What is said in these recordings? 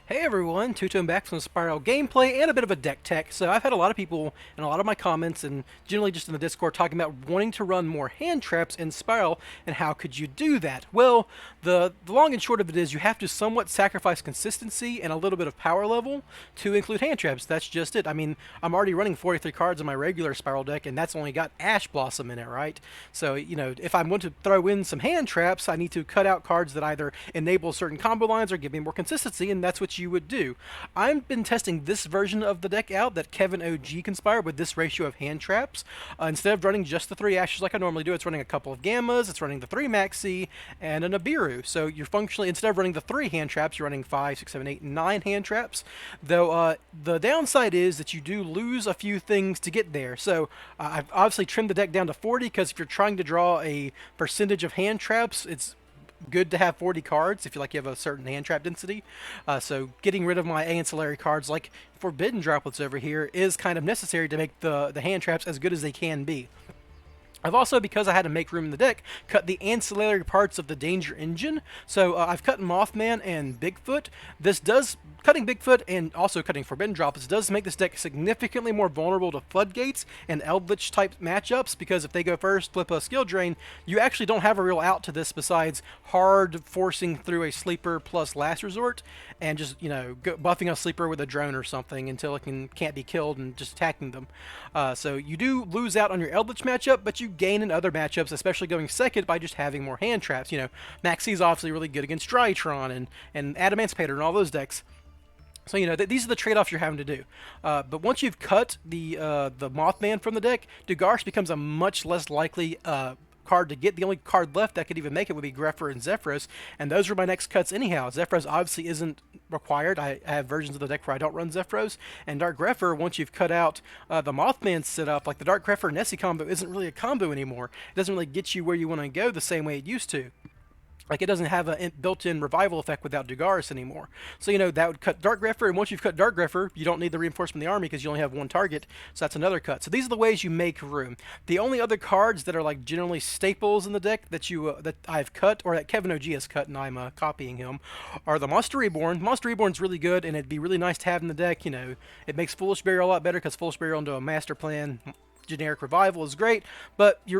Hey everyone, Two-Tone back from Spiral gameplay and a bit of a deck tech. So I've had a lot of people in a lot of my comments and generally just in the Discord talking about wanting to run more hand traps in Spiral and how could you do that? Well, the long and short of it is you have to somewhat sacrifice consistency and a little bit of power level to include hand traps. That's just it. I mean, I'm already running 43 cards in my regular Spiral deck and that's only got Ash Blossom in it, right? So, you know, if I want to throw in some hand traps, I need to cut out cards that either enable certain combo lines or give me more consistency, and that's what you would do. I've been testing this version of the deck out that Kevin OG conspired with this ratio of hand traps. Instead of running just the 3 Ashes like I normally do, it's running a couple of Gammas, it's running the 3 Maxx, and a Nibiru. So you're functionally, instead of running the 3 hand traps, you're running 5, 6, 7, 8, 9 hand traps. Though the downside is that you do lose a few things to get there. So I've obviously trimmed the deck down to 40 because if you're trying to draw a percentage of hand traps, it's good to have 40 cards if you have a certain hand trap density. So getting rid of my ancillary cards like Forbidden Droplets over here is kind of necessary to make the hand traps as good as they can be. I've also, because I had to make room in the deck, cut the ancillary parts of the Danger Engine. So I've cut Mothman and Bigfoot. Cutting Bigfoot and also cutting Forbidden Droplets does make this deck significantly more vulnerable to Floodgates and Eldritch type matchups, because if they go first, flip a skill drain, you actually don't have a real out to this besides hard forcing through a Sleeper plus Last Resort and just, you know, buffing a Sleeper with a drone or something until it can't be killed and just attacking them. So you do lose out on your Eldritch matchup, but you gain in other matchups, especially going second by just having more hand traps. You know, Maxx is obviously really good against Drytron and Adamancipator and all those decks. So, you know, these are the trade-offs you're having to do. But once you've cut the Mothman from the deck, Dugarsh becomes a much less likely card to get. The only card left that could even make it would be Grepher and Zephyros, and those are my next cuts anyhow. Zephyros obviously isn't required. I have versions of the deck where I don't run Zephyros, and Dark Grepher, once you've cut out the Mothman setup, like the Dark Grepher Nessie combo isn't really a combo anymore. It doesn't really get you where you want to go the same way it used to. Like, it doesn't have a built-in revival effect without Dugarsh anymore. So, you know, that would cut Dark Grepher, and once you've cut Dark Grepher, you don't need the reinforcement of the army because you only have one target, so that's another cut. So these are the ways you make room. The only other cards that are, like, generally staples in the deck that that I've cut, or that Kevin OG has cut, and I'm copying him, are the Monster Reborn. Monster Reborn's really good, and it'd be really nice to have in the deck. You know, it makes Foolish Burial a lot better because Foolish Burial into a Master Plan generic revival is great, but we've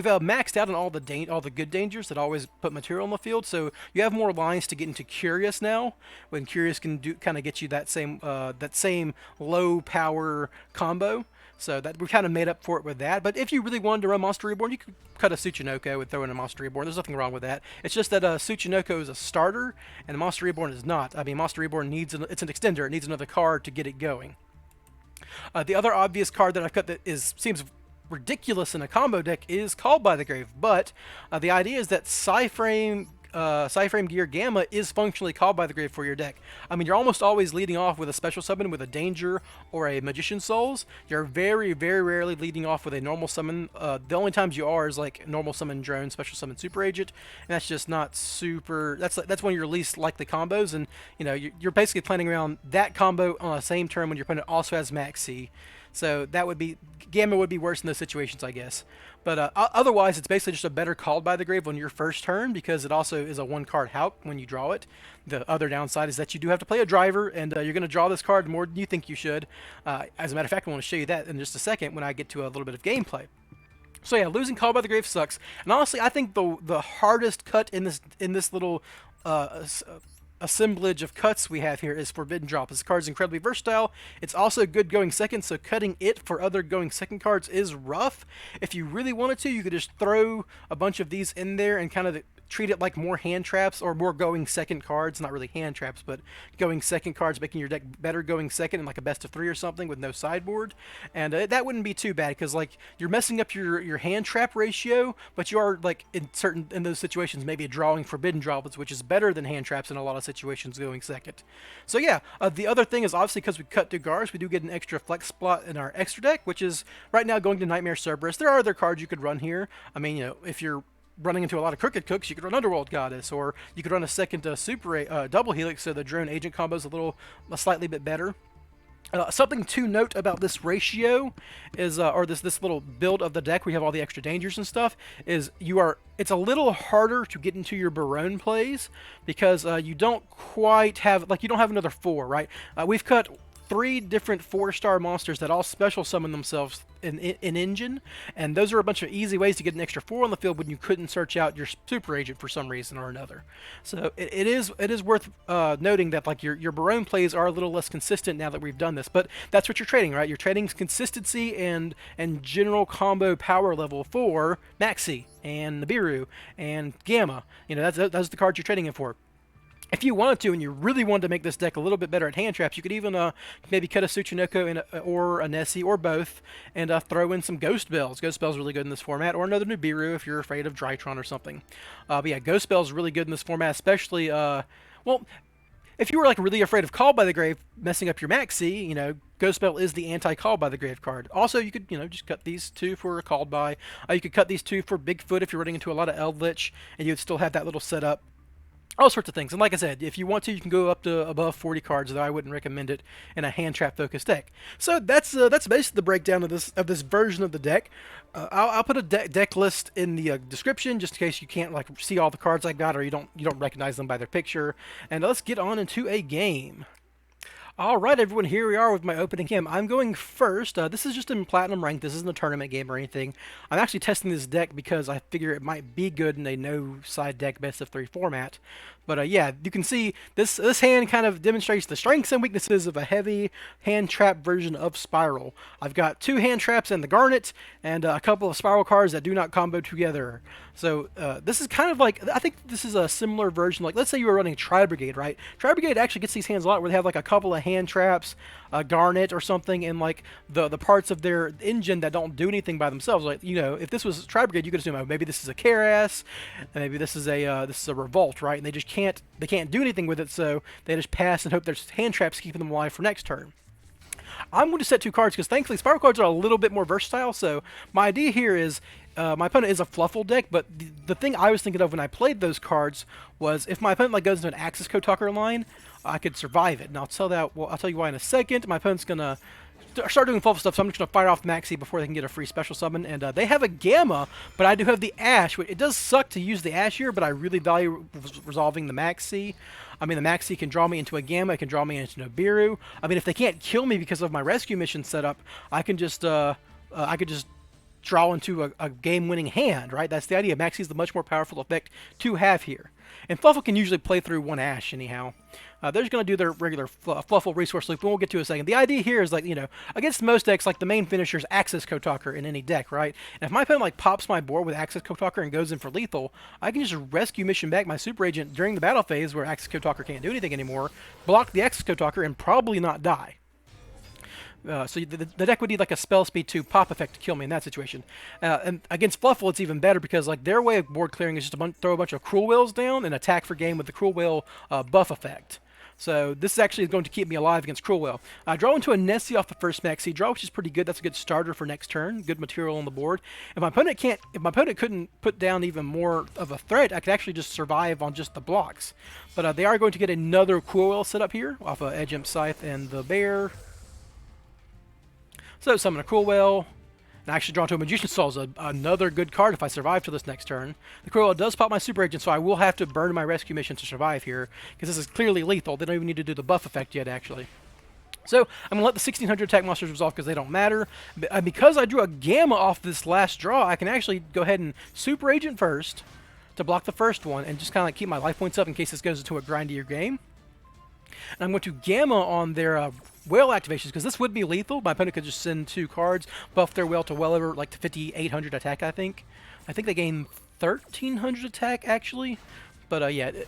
maxed out on all the good dangers that always put material on the field, so you have more lines to get into Curious now, when Curious can kind of get you that same low power combo. So that we kind of made up for it with that. But if you really wanted to run Monster Reborn, you could cut a Tsuchinoko and throw in a Monster Reborn. There's nothing wrong with that. It's just that Tsuchinoko is a starter and Monster Reborn is not. I mean, Monster Reborn it's an extender. It needs another card to get it going. The other obvious card that I've cut that seems ridiculous in a combo deck is Called by the Grave, but the idea is that PSY-frame Gear Gamma is functionally Called by the Grave for your deck. I mean, you're almost always leading off with a special summon with a Danger or a Magician Souls. You're very, very rarely leading off with a normal summon. The only times you are is like normal summon Drone, special summon Super Agent, and that's just not super. That's one of your least likely combos, and you know you're basically planning around that combo on the same turn when your opponent also has Maxx. So that would be Gamma would be worse in those situations, I guess. But otherwise, it's basically just a better Called by the Grave on your first turn because it also is a one-card Hauk when you draw it. The other downside is that you do have to play a driver, and you're going to draw this card more than you think you should. As a matter of fact, I want to show you that in just a second when I get to a little bit of gameplay. So yeah, losing Called by the Grave sucks. And honestly, I think the hardest cut in this little assemblage of cuts we have here is Forbidden Drop. This card's incredibly versatile. It's also good going second, so cutting it for other going second cards is rough. If you really wanted to, you could just throw a bunch of these in there and kind of treat it like more hand traps or more going second cards. Not really hand traps, but going second cards, making your deck better going second in like a best of 3 or something with no sideboard. And that wouldn't be too bad because like you're messing up your hand trap ratio, but you are like in those situations maybe drawing Forbidden Droplets, which is better than hand traps in a lot of situations going second. So yeah, the other thing is obviously because we cut Dugarsh, we do get an extra flex spot in our extra deck, which is right now going to Knightmare Cerberus. There are other cards you could run here. I mean, you know, if you're running into a lot of crooked cooks, you could run Underworld Goddess, or you could run a second double Helix, so the drone agent combo is a slightly bit better. Something to note about this ratio is, or this little build of the deck where you have all the extra dangers and stuff, is it's a little harder to get into your Barrone plays because you don't quite have, like, you don't have another 4, right? We've cut 3 different 4-star monsters that all special summon themselves in engine, and those are a bunch of easy ways to get an extra 4 on the field when you couldn't search out your super agent for some reason or another. So it is worth noting that, like, your Barrone plays are a little less consistent now that we've done this, but that's what you're trading, right? You're trading consistency and general combo power level for Maxx and Nibiru and Gamma. You know, that's the cards you're trading it for. If you wanted to, and you really wanted to make this deck a little bit better at hand traps, you could even maybe cut a Tsuchinoko or a Nessie, or both, and throw in some Ghost Bells. Ghost Bells really good in this format, or another Nibiru if you're afraid of Drytron or something. But yeah, Ghost Bells really good in this format, especially, well, if you were, like, really afraid of Call by the Grave messing up your Maxx, you know, Ghost Bell is the anti-Call by the Grave card. Also, you could, you know, just cut these 2 for a Called by. You could cut these 2 for Bigfoot if you're running into a lot of Eldritch, and you'd still have that little setup. All sorts of things. And like I said, if you want to, you can go up to above 40 cards, though I wouldn't recommend it in a hand trap focused deck. So that's basically the breakdown of this version of the deck. I'll put a deck list in the description just in case you can't, like, see all the cards I got, or you don't recognize them by their picture. And let's get on into a game. Alright everyone, here we are with my opening game. I'm going first. This is just in Platinum Rank. This isn't a tournament game or anything. I'm actually testing this deck because I figure it might be good in a no-side deck best of 3 format. But yeah, you can see this hand kind of demonstrates the strengths and weaknesses of a heavy hand trap version of Spyral. I've got 2 hand traps and the Garnet, and a couple of Spyral cards that do not combo together. So this is kind of like, I think this is a similar version. Like, let's say you were running Tri-Brigade, right? Tri-Brigade actually gets these hands a lot where they have, like, a couple of hand traps, a Garnet or something, and, like, the parts of their engine that don't do anything by themselves. Like, you know, if this was Tri-Brigade, you could assume, oh, maybe this is a Karass, and maybe this is a Revolt, right? And they just can't do anything with it, so they just pass and hope there's hand traps keeping them alive for next turn. I'm going to set 2 cards because thankfully Spyral cards are a little bit more versatile. So my idea here is, my opponent is a Fluffal deck, but the thing I was thinking of when I played those cards was if my opponent, like, goes into an Axis Kotaker line, I could survive it. And I'll tell you why in a second. My opponent's gonna start doing Fluffal stuff, so I'm just gonna fire off Maxx before they can get a free special summon. And they have a Gamma, but I do have the Ash. It does suck to use the Ash here, but I really value resolving the Maxx. I mean, the Maxx can draw me into a Gamma, it can draw me into Nibiru. I mean, if they can't kill me because of my rescue mission setup, I can just I could just draw into a game-winning hand, right? That's the idea. Maxx is the much more powerful effect to have here. And Fluffal can usually play through 1 Ash anyhow. They're just going to do their regular Fluffal resource loop, and we'll get to it in a second. The idea here is, like, you know, against most decks, like, the main finisher is Axis Kotaker in any deck, right? And if my opponent, like, pops my board with Axis Kotaker and goes in for lethal, I can just rescue mission back my Super Agent during the battle phase where Axis Kotaker can't do anything anymore, block the Axis Kotaker, and probably not die. So the deck would need, like, a Spell Speed 2 pop effect to kill me in that situation. And against Fluffal, it's even better because, like, their way of board clearing is just throw a bunch of Cruel Whales down and attack for game with the Cruel Whale buff effect. So this is actually going to keep me alive against Cruel Whale. I draw into a Nessie off the first Maxx draw, which is pretty good. That's a good starter for next turn. Good material on the board. If my opponent couldn't put down even more of a threat, I could actually just survive on just the blocks. But they are going to get another Cruel Whale set up here off of Edge Imp Scythe and the Bear. So summon a Cruel Whale. And actually draw to a Magician's Soul is another good card if I survive to this next turn. The Cruel Whale does pop my Super Agent, so I will have to burn my rescue mission to survive here, because this is clearly lethal. They don't even need to do the buff effect yet, actually. So I'm going to let the 1600 attack monsters resolve because they don't matter. Because I drew a Gamma off this last draw, I can actually go ahead and Super Agent first to block the first one and just kind of, like, keep my life points up in case this goes into a grindier game. And I'm going to Gamma on their whale activations, because this would be lethal. My opponent could just send 2 cards, buff their whale to well over, like, to 5,800 attack, I think. I think they gain 1,300 attack, actually. But, yeah, it'd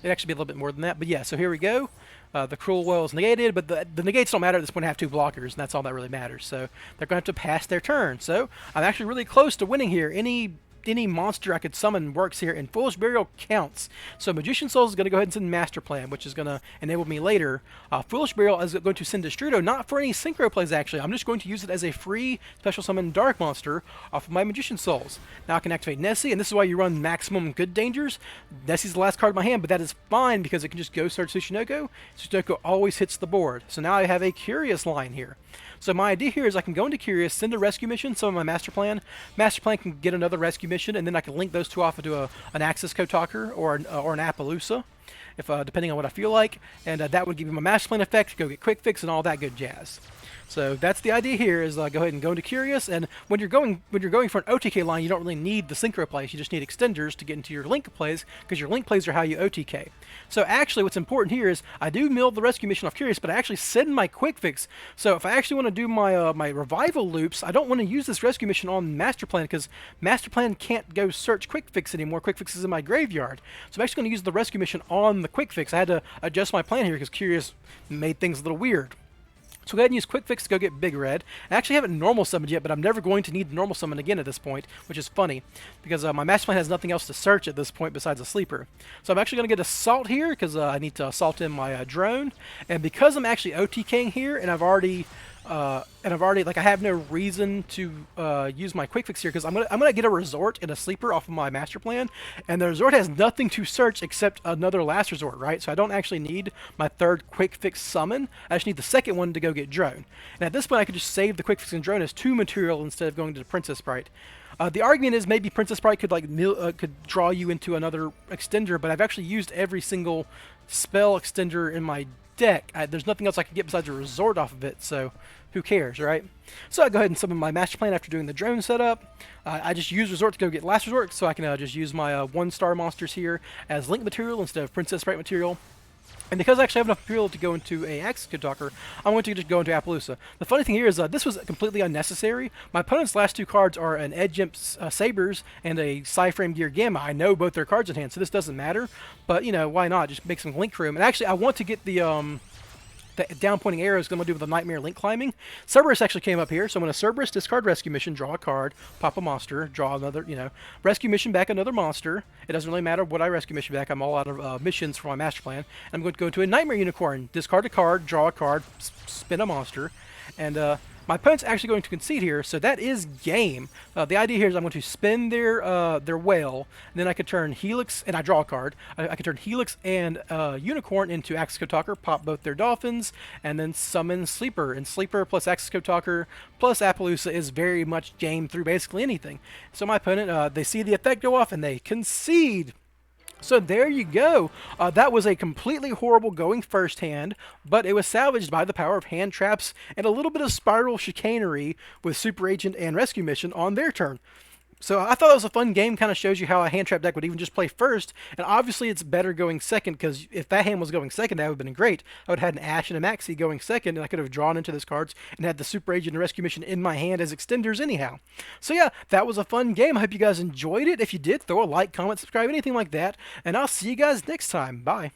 actually be a little bit more than that. But, yeah, so here we go. The Cruel Whale is negated, but the negates don't matter at this point. I have 2 blockers, and that's all that really matters. So they're going to have to pass their turn. So I'm actually really close to winning here. Any any monster I could summon works here, and Foolish Burial counts. So Magician Souls is going to go ahead and send Master Plan, which is going to enable me later. Foolish Burial is going to send Destrudo, not for any synchro plays actually. I'm just going to use it as a free special summon Dark Monster off of my Magician Souls. Now I can activate Nessie, and this is why you run maximum good dangers. Nessie's the last card in my hand, but that is fine because it can just go search Tsuchinoko. Tsuchinoko always hits the board. So now I have a Curious line here. So my idea here is I can go into Curious, send a rescue mission, some of my Master Plan. Master Plan can get another rescue mission, and then I can link those two off into an Axis Kotaker or an Appaloosa, if depending on what I feel like. And that would give me my Master Plan effect, go get Quik Fix, and all that good jazz. So that's the idea here, is go ahead and go into Curious, and when you're going for an OTK line, you don't really need the synchro plays, you just need extenders to get into your link plays, because your link plays are how you OTK. So actually what's important here is I do mill the rescue mission off Curious, but I actually send my Quik Fix. So if I actually want to do my my revival loops, I don't want to use this rescue mission on Master Plan, because Master Plan can't go search Quik Fix anymore. Quik Fix is in my graveyard. So I'm actually going to use the rescue mission on the Quik Fix. I had to adjust my plan here because Curious made things a little weird. So go ahead and use Quik Fix to go get Big Red. I actually haven't normal summoned yet, but I'm never going to need normal summon again at this point, which is funny, because my Master Plan has nothing else to search at this point besides a Sleeper. So I'm actually going to get Assault here, because I need to assault in my drone, and because I'm actually OTKing here, and I've already like I have no reason to use my Quik Fix here, because I'm gonna get a Resort and a Sleeper off of my Master Plan, and the Resort has nothing to search except another Last Resort, right? So I don't actually need my third Quik Fix summon. I just need the second one to go get Drone. And at this point, I could just save the Quik Fix and Drone as 2 material instead of going to the Princessprite. The argument is maybe Princessprite could could draw you into another extender, but I've actually used every single spell extender in my deck. There's nothing else I can get besides a Resort off of it, so who cares, right? So I go ahead and summon my Master Plan after doing the drone setup. I just use Resort to go get Last Resort, so I can just use my 1-star monsters here as Link material instead of Princessprite material. And because I actually have enough material to go into a Axis Kotaker, I'm going to just go into Appaloosa. The funny thing here is this was completely unnecessary. My opponent's last 2 cards are an Edge Imp Sabers and a PSY-frame Gear Gamma. I know both their cards in hand, so this doesn't matter. But, you know, why not? Just make some link room. And actually, I want to get the down pointing arrows I'm going to do with the Nightmare link climbing. Cerberus actually came up here, so I'm going to Cerberus, discard rescue mission, draw a card, pop a monster, draw another, rescue mission back another monster. It doesn't really matter what I rescue mission back, I'm all out of missions for my Master Plan. And I'm going to go to a Nightmare Unicorn, discard a card, draw a card, spin a monster, and my opponent's actually going to concede here, so that is game. The idea here is I'm going to spin their whale, and then I could turn Helix, and I draw a card. I could turn Helix and Unicorn into Axis Kotaker, pop both their dolphins, and then summon Sleeper. And Sleeper plus Axis Kotaker plus Appaloosa is very much game through basically anything. So my opponent, they see the effect go off, and they concede. So there you go. That was a completely horrible going first hand, but it was salvaged by the power of hand traps and a little bit of spiral chicanery with Super Agent and Rescue Mission on their turn. So I thought it was a fun game, kind of shows you how a hand trap deck would even just play first, and obviously it's better going second, because if that hand was going second, that would have been great. I would have had an Ash and a Maxx going second, and I could have drawn into those cards and had the Super Agent and Rescue Mission in my hand as extenders anyhow. So yeah, that was a fun game. I hope you guys enjoyed it. If you did, throw a like, comment, subscribe, anything like that, and I'll see you guys next time. Bye.